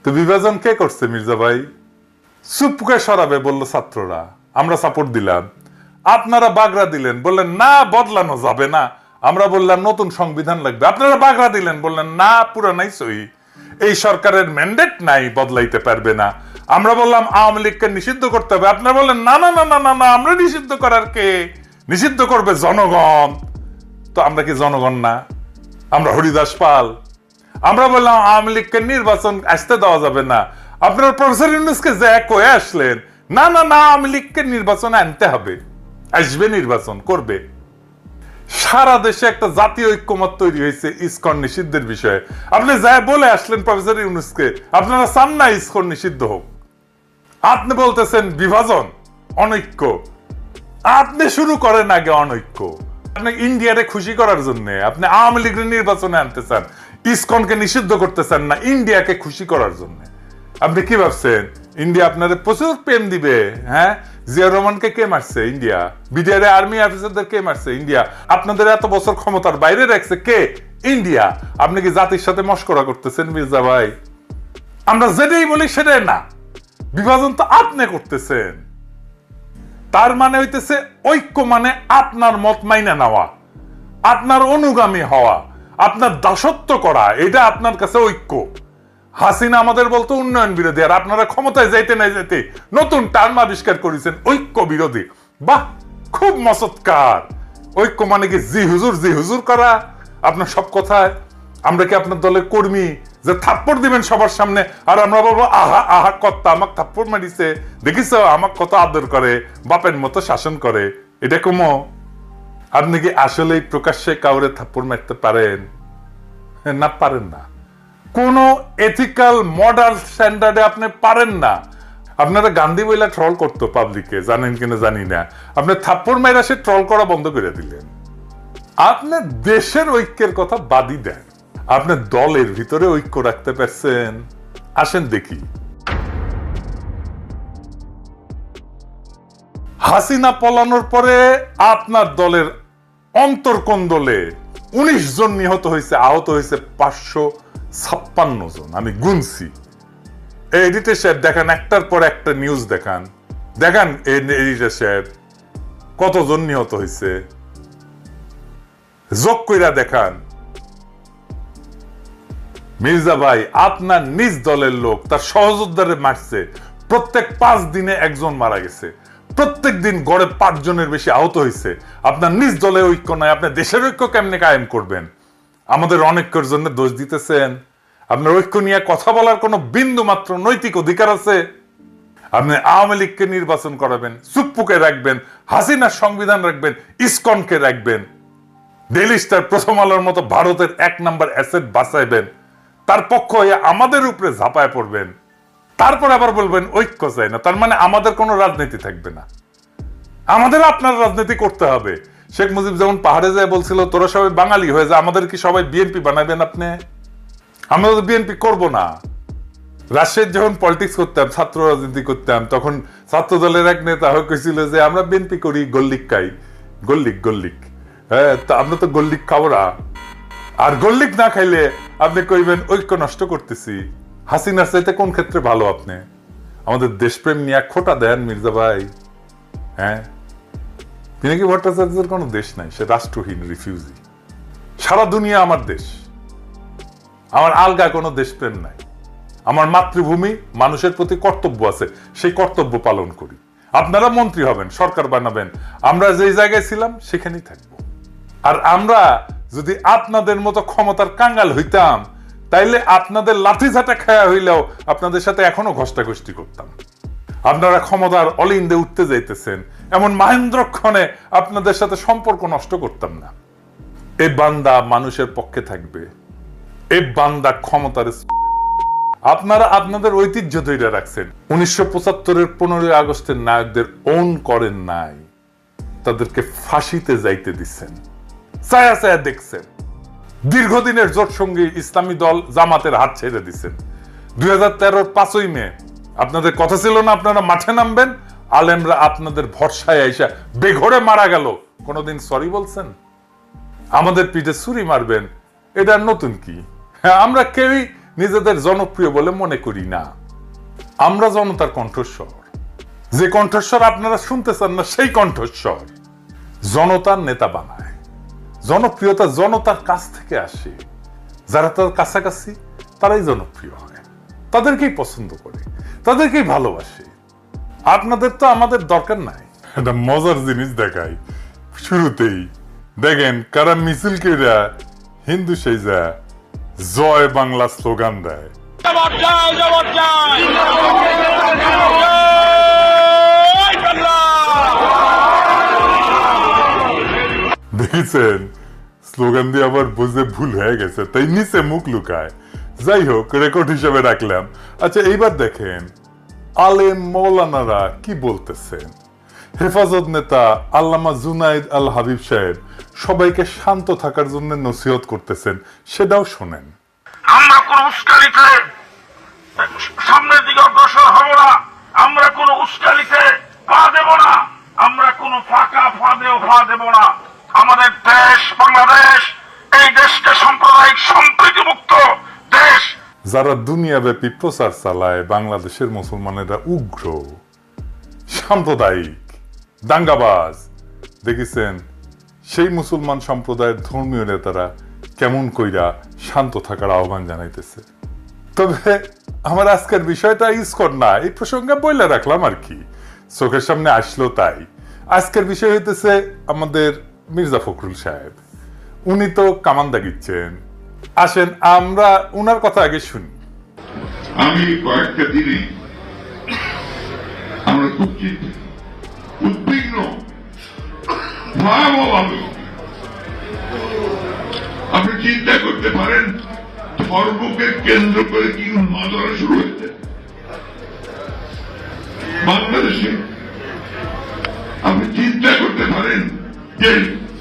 তো বিভাজন কে করছে মির্জা ভাই? চুপকে সরাবে বললো ছাত্ররা, আমরা সাপোর্ট দিলাম। আপনারা বাগড়া দিলেন, বললেন না বদলানো যাবে না। আমরা বললাম নতুন সংবিধান লাগবে। আপনারা বাগড়া দিলেন, বললেন না পুরানাই সহি, এই সরকারের ম্যান্ডেট নাই, বদলাইতে পারবে না। আমরা বললাম আওয়ামী লীগকে নিষিদ্ধ করতে হবে। আপনারা বললেন না না না না না না, আমরা নিষিদ্ধ করার কে, নিষিদ্ধ করবে জনগণ। তো আমরা কি জনগণ না? আমরা হরিদাস পাল? আমরা বললাম আওয়ামী লীগকে নির্বাচন আসতে দেওয়া যাবে না। আপনারা প্রফেসর ইউনূসকে যে কয়ে আসলেন না না না আওয়ামী লীগকে নির্বাচনে আনতে হবে, আসবে, নির্বাচন করবে। সারা দেশে একটা জাতীয় ঐক্যমত তৈরি হয়েছে ইসকন নিষিদ্ধের বিষয়ে। আপনি যা বলে আসলেন প্রফেসর ইউনূসকে, আপনারা চান না ইসকন নিষিদ্ধ হোক। আপনি বলতেছেন বিভাজন, অনৈক্য। আপনি শুরু করেন আগে অনৈক্য। আপনি ইন্ডিয়ারে খুশি করার জন্য আপনি আওয়ামী লীগের নির্বাচনে আনতে চান, ইসকনকে নিষিদ্ধ করতে চান না, ইন্ডিয়াকে খুশি করার জন্য। আপনি কি ভাবছেন ইন্ডিয়া আপনাদের প্রচুর প্রেম দিবে? হ্যাঁ, জিয়া রহমানকে কে মারছে? ইন্ডিয়া। বিডিআর আর্মি অফিসারদের কে মারছে? ইন্ডিয়া। আপনাদের এত বছর ক্ষমতার বাইরে রাখছে কে? ইন্ডিয়া। আপনি কি জাতির সাথে মশকরা করতেছেন মির্জা ভাই? আমরা যেটাই বলি সেটাই না, বিভাজন তো আপনি করতেছেন। তার মানে হইতেছে ঐক্য মানে আপনার মত মাইনা নেওয়া, আপনার অনুগামী হওয়া, আপনার দাসত্ব করা, এটা আপনার কাছে ঐক্য। হাসিনা আমাদের বলতো উন্নয়ন বিরোধী, আর আপনারা ক্ষমতায় যাইতে না যেতে নতুন টার্ম আবিষ্কার করেছেন ঐক্য বিরোধী। বাহ, খুব মচৎকার। ঐক্য মানে কি জি হুজুর করা আপনার সব কথায়? আমরা কি আপনার দলের কর্মী যে থাপ্পড় দিবেন সবার সামনে আর আমরা বলবো আহা আহা কর্তা আমাকে থাপ্পড় মারিছে, দেখিস আমাকে কত আদর করে, বাপের মতো শাসন করে? এটা কমো? আপনি কি আসলে প্রকাশ্যে কাউরে থাপ্পড় মারতে পারেন? না, পারেন না। কোন এথিক্যাল মডার্ন স্ট্যান্ডার্ডে আপনি পারেন না। আপনারা গান্ধী বইলা ট্রল করতো পাবলিকে, জানেন কিনা জানি না। আপনি থাপ্পড় মাইরা সে ট্রল করা বন্ধ করে দিলেন। আপনি দেশের ঐক্যের কথা বাদই দেন, আপনি দলের ভিতরে ঐক্য রাখতে পারছেন? আসেন দেখি। হাসিনা পলানোর পরে আপনার দলের অন্তর্কন্দলে 19 জন নিহত হয়েছে, আহত হয়েছে 556 জন। আমি গুনছি। এডিটর সাহেব দেখান, একটার পর একটা নিউজ দেখান, দেখান এডিটর সাহেব কতজন নিহত হয়েছে, যোগ কইরা দেখান। মির্জা ভাই আপনার নিজ দলের লোক তার সহযোদ্ধারে মারছে, প্রত্যেক 5 দিনে একজন মারা গেছে, প্রত্যেক দিন গড়ে 5 জনের বেশি আহত হয়েছে। আপনার নিজ দলে ঐক্য নয়, আপনি দেশের ঐক্য কেমনে কায়েম করবেন? আমাদের অনৈক্যের জন্য দোষ দিতেছেন। আপনার ঐক্য নিয়ে কথা বলার কোনো বিন্দু মাত্র নৈতিক অধিকার আছে? আপনি আওয়ামী লীগকে নির্বাচন করাবেন, চুপ্পুকে রাখবেন, হাসিনার সংবিধান রাখবেন, ইসকনকে রাখবেন, ডেইলি স্টার, প্রথম আলোর মতো ভারতের 1 নাম্বার অ্যাসেট বাঁচাইবেন, তার পক্ষ হয়ে আমাদের উপরে ঝাঁপায় পড়বেন, তারপর আবার বলবেন ঐক্য চাই না। তার মানে আমাদের কোনো রাজনীতি থাকবে না, আমাদের আপনার রাজনীতি করতে হবে। শেখ মুজিব যেমন পাহাড়ে যায় বলছিল তোরা সবাই বাঙালি হয়ে যা, আমাদের কি সবাই বিএনপি বানাবেন আপনি? আমরা তো বিএনপি করবো না। রাজশাহীর যখন পলিটিক্স করতাম, ছাত্র রাজনীতি করতাম, তখন ছাত্র দলের এক নেতা হয়ে কইছিল যে আমরা বিএনপি করি, গোল্লিক খাই। গোল্লিক, হ্যাঁ, তা আমরা তো গোল্লিক খাবো না। আর গোল্লিক না খাইলে আপনি কইবেন ঐক্য নষ্ট করতেছি। হাসিনার চাইতে কোন ক্ষেত্রে ভালো আপনি? আমাদের দেশপ্রেম নিয়ে খোটা দেন মির্জা ভাই। হ্যাঁ, পিনাকি ভট্টাচার্যের কোনো দেশ নাই, সে রাষ্ট্রহীন রিফিউজি। সারা দুনিয়া আমার দেশ, আমার আলগা কোনো দেশপ্রেম নাই। আমার মাতৃভূমি, মানুষের প্রতি কর্তব্য আছে, সেই কর্তব্য পালন করি। আপনারা মন্ত্রী হবেন, সরকার বানাবেন, আমরা যেই জায়গায় ছিলাম সেখানেই থাকবো। আর আমরা যদি আপনাদের মতো ক্ষমতার কাঙ্গাল হইতাম, তাইলে আপনাদের লাঠি ঝাঁটা খায়া হইলেও আপনাদের সাথে এখনো ঘষ্টাঘষ্টি করতাম। আপনারা ক্ষমতার অলিন্দে উঠতে যাইতেছেন, এমন মাহেন্দ্রক্ষণে আপনাদের সাথে সম্পর্ক নষ্ট করতাম না। এই বান্দা মানুষের পক্ষে থাকবে, এই বান্দা ক্ষমতার। আপনারা আপনাদের ঐতিহ্য ধরে রাখছেন। 1975-এর 15ই আগস্টের নায়কদের ওন করেন নাই, তাদেরকে ফাঁসিতে যাইতে দিচ্ছেন, ছায়া ছায়া দেখছেন। দীর্ঘদিনের জোট সঙ্গী ইসলামী দল জামাতের হাত ছেড়ে দিচ্ছেন। 2013-র 5ই মে আপনাদের কথা ছিল না আপনারা মাঠে নামবেন, আলেমরা আপনাদের ভরসায় আইসা বেঘরে মারা গেল। কোনদিন সরি বলছেন? আমাদের পিঠে ছুরি মারবেন, এটা নতুন কি? হ্যাঁ, আমরা কেউই নিজেদের জনপ্রিয় বলে মনে করি না। আমরা জনতার কণ্ঠস্বর, যে কণ্ঠস্বর আপনারা শুনতে চান না সেই কণ্ঠস্বর। জনতার নেতা বানায়, জনপ্রিয়তা জনতার কাছ থেকে আসে। যারা তার কাছাকাছি তারাই জনপ্রিয় হয়, তাদেরকেই পছন্দ করে, তাদেরকেই ভালোবাসে। আপনাদের তো আমাদের দরকার নাই। একটা মজার জিনিস দেখাই, শুরুতেই দেখেন কারা মিছিল কইরা হিন্দু সেজা জয় বাংলা স্লোগান দেয়। দেখেছেন, স্লোগান দিয়ে আবার বুঝে ভুল হয়ে গেছে, তাই নিচে মুখ লুকায়। যাই হোক, রেকর্ড হিসেবে রাখলাম। আচ্ছা, এইবার দেখেন আলেম মৌলানারা কি বলতেছেন। হেফাজত নেতা আল্লামা জুনাইদ আল হাবিব সাহেব সবাইকে শান্ত থাকার জন্য নসিহত করতেছেন, সেটাও শোনেন। আমরা কোন উস্কানিতে সামনের দিকে অগ্রসর হব না, আমরা কোন উস্কানিতে পা দেব না, আমরা কোন ফাঁকা ফাঁদেও পা দেব না। আমাদের দেশ বাংলাদেশ, এই দেশকে সাম্প্রদায়িক সম্প্রীতি মুক্ত দেশ। যারা দুনিয়াব্যাপী প্রচার চালায় বাংলাদেশের মুসলমানেরা উগ্র, সাম্প্রদায়িক, দাঙ্গাবাজ, দেখেছেন সেই মুসলমান সম্প্রদায়ের ধর্মীয় নেতারা কেমন কইরা শান্ত থাকার আহ্বান জানাইতেছে। তবে আমার আজকের বিষয়টা ইসকন না, এই প্রসঙ্গে বইলে রাখলাম আর কি, চোখের সামনে আসলো তাই। আজকের বিষয় হইতেছে আমাদের মির্জা ফখরুল সাহেব। উনি তো কামান দাগিচ্ছেন। আসেন আমরা উনার কথা আগে শুনি। আমি কয়েকটা দিনে আমরা খুব উদ্বিগ্ন, ভয়াবহভাবে। আপনি চিন্তা করতে পারেন ধর্মকে কেন্দ্র করে কি উন্মাদনা শুরু হয়েছে বাংলাদেশে। আপনি চিন্তা করতে পারেন যে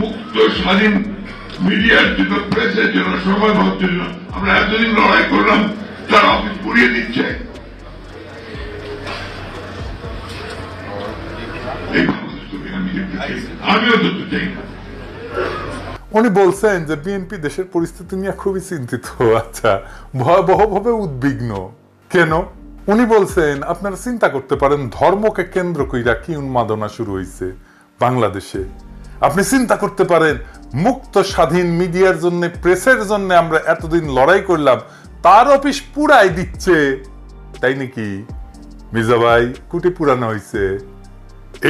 মুক্ত স্বাধীন মিডিয়ার জন্য, প্রেসের জন্য, সময় পাওয়ার জন্য আমরা এতদিন লড়াই করলাম, তারা অফিস পুড়িয়ে দিচ্ছে। আমিও তো চাই না। উনি বলছেন যে বিএনপি দেশের পরিস্থিতি নিয়ে খুবই চিন্তিত। আচ্ছা, ভয়াবহভাবে উদ্বিগ্ন কেন? উনি বলছেন আপনারা চিন্তা করতে পারেন ধর্মকে কেন্দ্র কইরা কি উন্মাদনা শুরু হয়েছে বাংলাদেশে। আপনি চিন্তা করতে পারেন মুক্ত স্বাধীন মিডিয়ার জন্য, প্রেসের জন্য আমরা এতদিন লড়াই করলাম, তার অফিস পুরাই দিচ্ছে। তাই নাকি মির্জা ভাই? কুটি পুরানো হয়েছে।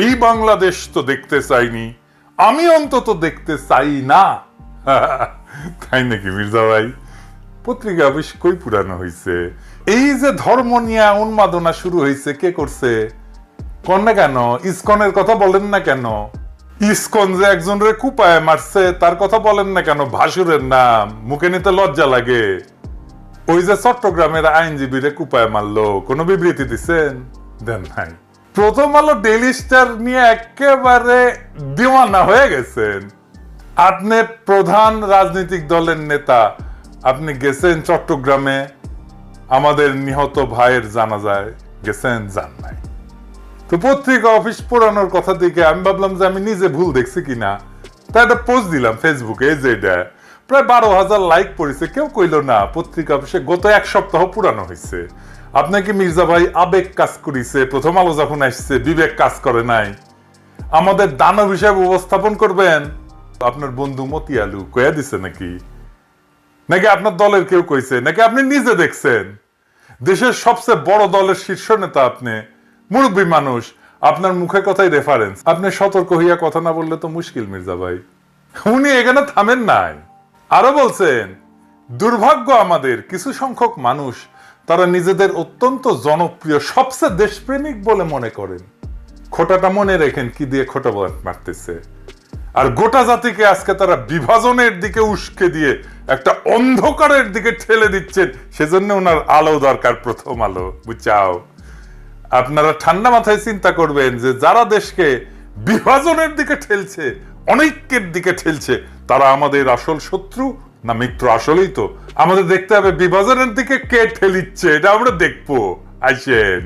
এই বাংলাদেশ তো দেখতে চাইনি, আমি অন্তত দেখতে চাই না। তাই নাকি মির্জা ভাই? পত্রিকা অফিস কই পুরানো হয়েছে? এই যে ধর্ম নিয়ে উন্মাদনা শুরু হয়েছে, কে করছে? কোন না কেন? ইসকনের কথা বলেন না কেন? ইসকন যে একজন রে কুপায় মারছে তার কথা বলেন না কেন? ভাসুরের নাম মুখে নিতে লজ্জা লাগে। ওই যে চট্টগ্রামের আইনজীবীরে কুপায় মারলো, কোন বিবৃতি দিচ্ছেন? দেন নাই। প্রথম আলো ডেইলি স্টার নিয়ে একেবারে দিওয়ানা হয়ে গেছেন। আপনি প্রধান রাজনৈতিক দলের নেতা, আপনি গেছেন চট্টগ্রামে আমাদের নিহত ভাইয়ের জানাজায় গেছেন? যান নাই। তো পত্রিকা অফিস পোড়ানোর কথা থেকে আমি ভাবলাম যে আমি নিজে ভুল দেখছি কিনা, তাই একটা পোস্ট দিলাম ফেসবুকে, এই যে এটা প্রায় 12,000 লাইক পড়েছে। কেউ কইল না পত্রিকা অফিসে গত এক সপ্তাহ পুরানো হয়েছে। আপনাকে মির্জা ভাই আবেগ কাজ করিছে, প্রথম আলো যখন আসছে বিবেক কাজ করে নাই। আমাদের দানব হিসাবে উপস্থাপন করবেন। আপনার বন্ধু মতি আলু কয়া দিছে নাকি? নাকি আপনার দলের কেউ কইছে? নাকি আপনি নিজে দেখছেন? দেশের সবচেয়ে বড় দলের শীর্ষ নেতা আপনি, মুরব্বী মানুষ, আপনার মুখে কথাই রেফারেন্স। আপনি সতর্ক হইয়া কথা না বললে তো মুশকিল মির্জা ভাই। উনি এখানে থামেন নাই, আরো বলছেন দুর্ভাগ্য আমাদের কিছু সংখ্যক মানুষ, তারা নিজেদের অত্যন্ত জনপ্রিয়, সবচেয়ে দেশপ্রেমিক বলে মনে করেন। খোটাটা মনে রেখেন কি দিয়ে খোটা মারতেছে। আর গোটা জাতিকে আজকে তারা বিভাজনের দিকে উস্কে দিয়ে একটা অন্ধকারের দিকে ঠেলে দিচ্ছেন। সেজন্য ওনার আলো দরকার, প্রথম আলো, বুঝাও। আপনারা ঠান্ডা মাথায় চিন্তা করবেন যে যারা দেশকে বিভাজনের দিকে ঠেলছে, অনৈক্যের দিকে ঠেলছে, তারা আমাদের আসল শত্রু না মিত্র? আসলেই তো আমাদের দেখতে হবে বিভাজনের দিকে কে ঠেলিচ্ছে, এটা আমরা দেখবো। আইসেন।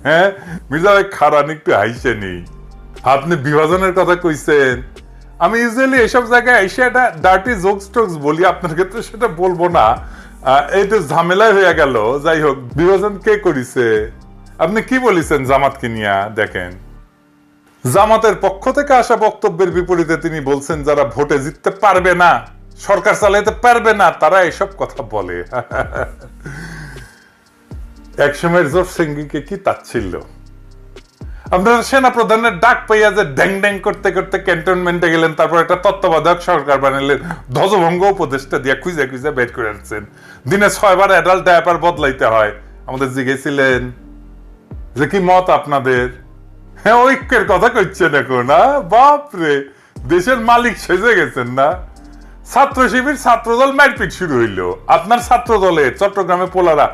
হ্যাঁ মির্জা ভাই, খারান একটু হাইসেনি। আপনি বিভাজনের কথা কইছেন, আমি ইউজুয়ালি এসব জায়গায় এসে একটা ডার্টি জোকস টোকস বলি, আপনার ক্ষেত্রে সেটা বলবো না। এই তো ঝামেলা হয়ে গেল। যাই হোক, বিভাজন কে করিছে? আপনি কি বলেছেন জামাতকে নিয়ে? দেখেন, জামাতের পক্ষ থেকে আসা বক্তব্যের বিপরীতে তিনি বলছেন যারা ভোটে জিততে পারবে না, সরকার চালাইতে পারবে না, তারা এসব কথা বলে। একসময়ের জোট সিংকে কি তাচ্ছিল্য! আপনারা সেনা প্রধানের ডাক পাইয়া যে ড্যাং ড্যাং করতে করতে ক্যান্টনমেন্টে গেলেন, তারপর একটা তত্ত্বাবধায়ক সরকার বানালেন, ধ্বজভঙ্গ উপদেষ্টা দিয়া খুঁজে খুঁজে বের করে আনছেন। দিনে 6 বার অ্যাডাল্ট ডায়াপার বদলাইতে হয়। আমাদের জিজ্ঞেসিলেন যে কি মত আপনাদের? হ্যাঁ, ঐক্যের কথা কইছেন এখন। বাপরে, দেশের মালিক সেজে গেছেন না? ছাত্র শিবির ছাত্রদল মারপিট শুরু হইলো। আপনার ছাত্র দলে চট্টগ্রামে পোলারা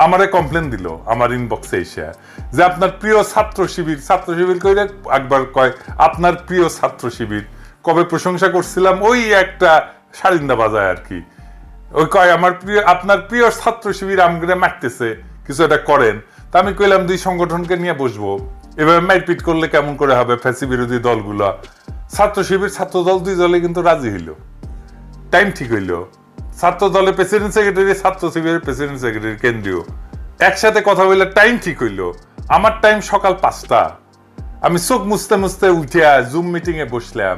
আমারে কমপ্লেন দিল আমার ইনবক্সে এসে যে আপনার প্রিয় ছাত্র শিবির কইরে একবার কয় আপনার প্রিয় ছাত্র শিবির। কবে প্রশংসা করছিলাম ওই একটা সারিন্দা বাজায় আর কি। ওই কয় আমার প্রিয়, আপনার প্রিয় ছাত্র শিবির আমগরে মারতেছে, কিছু একটা করেন। তা আমি কইলাম দুই সংগঠনকে নিয়ে বসবো, এভাবে মারপিট করলে কেমন করে হবে? ফ্যাসি বিরোধী দলগুলা, ছাত্র শিবির ছাত্র দল দুই দলে কিন্তু রাজি হইল। টাইম ঠিক হইলো, ছাত্র দলের প্রেসিডেন্ট সেক্রেটারি, ছাত্র শিবিরের প্রেসিডেন্ট সেক্রেটারি কেন্দ্রীয় একসাথে কথা বললে টাইম ঠিক হইলো। আমার টাইম সকাল 5টা। আমি চোখ মুছতে মুছতে উঠিয়া জুম মিটিং এ বসলাম।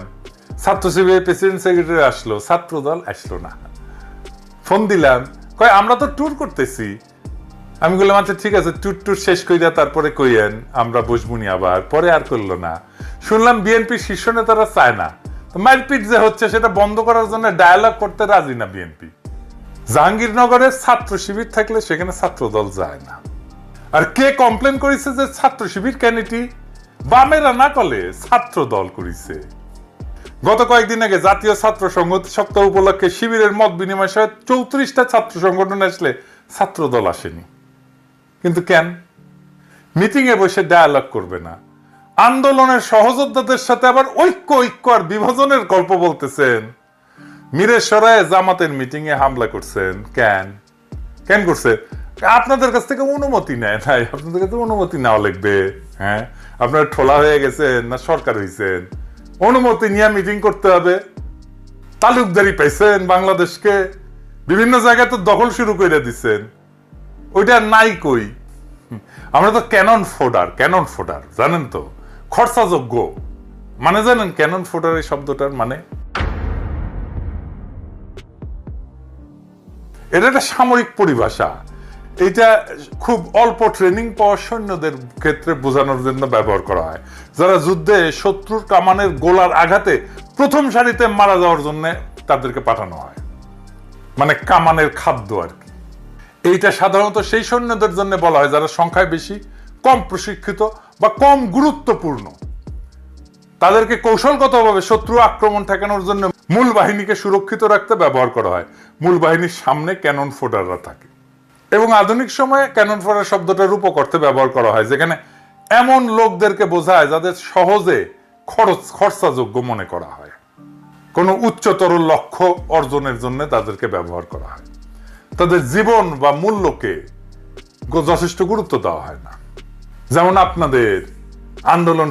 ছাত্র শিবিরের প্রেসিডেন্ট সেক্রেটারি আসলো, ছাত্র দল আসলো না। ফোন দিলাম, কয় আমরা তো ট্যুর করতেছি। আমি বললাম আচ্ছা ঠিক আছে, ট্যুর শেষ কইরা তারপরে কইয়েন, আমরা বসবুনি। আবার পরে আর করলো না। শুনলাম বিএনপির শীর্ষ নেতারা চায় না, মারপিট যে হচ্ছে সেটা বন্ধ করার জন্য ডায়ালগ করতে রাজি না বিএনপি। জাহাঙ্গীরনগরে ছাত্র শিবির থাকলে সেখানে ছাত্র দল যায় না। আর কে কমপ্লেন করেছে যে ছাত্র শিবির কেন? এটি বামেরা না করলে ছাত্র দল করেছে। গত কয়েকদিন আগে জাতীয় ছাত্র সংহতি সপ্তাহ উপলক্ষে শিবিরের মত বিনিময় সহ 34টা ছাত্র সংগঠন আসলে ছাত্র দল আসেনি। কিন্তু কেন? মিটিং এ বসে ডায়ালগ করবে না, আন্দোলনের সহযোদ্ধাদের সাথে আবার ঐক্য আর বিভাজনের গল্প বলতেছেন। মিরেশ্বরায় জামাতের মিটিং এ হামলা করছেন। কেন করছে? আপনাদের কাছ থেকে অনুমতি নেয় নাই। আপনাদের কাছে অনুমতি নেওয়া লাগবে। হ্যাঁ, আপনারা ঠোলা হয়ে গেছেন না সরকার হয়েছেন? অনুমতি নিয়ে মিটিং করতে হবে। তালুকদারি পাইছেন বাংলাদেশকে, বিভিন্ন জায়গায় তো দখল শুরু করে দিচ্ছেন। ওইটা নাই কই? আমরা তো ক্যানন ফোডার জানেন তো, খরচাযোগ্য। মানে জানেন ক্যানন ফোডার এই শব্দটার মানে? এটা একটা সামরিক পরিভাষা। এটা খুব অল্প ট্রেনিং পাওয়া সৈন্যদের ক্ষেত্রে বোঝানোর জন্য ব্যবহার করা হয়, যারা যুদ্ধে শত্রুর কামানের গোলার আঘাতে প্রথম সারিতে মারা যাওয়ার জন্য তাদেরকে পাঠানো হয়, মানে কামানের খাদ্য আর কি। এইটা সাধারণত সেই সৈন্যদের জন্য বলা হয় যারা সংখ্যায় বেশি, কম প্রশিক্ষিত বা কম গুরুত্বপূর্ণ। তাদেরকে কৌশলগতভাবে শত্রু আক্রমণ ঠেকানোর জন্য মূল বাহিনীকে সুরক্ষিত রাখতে ব্যবহার করা হয়। মূল বাহিনীর সামনে ক্যানন ফোডাররা থাকে। এবং আধুনিক সময়ে ক্যানন ফোডার শব্দটা রূপক অর্থে ব্যবহার করা হয়, যেখানে এমন লোকদেরকে বোঝায় যাদের সহজে খরচাযোগ্য মনে করা হয়। কোনো উচ্চতর লক্ষ্য অর্জনের জন্য তাদেরকে ব্যবহার করা হয়। তাদের জীবন বা মূল্যকে যথেষ্ট গুরুত্ব দেওয়া হয় না। যেমন আপনাদের আন্দোলন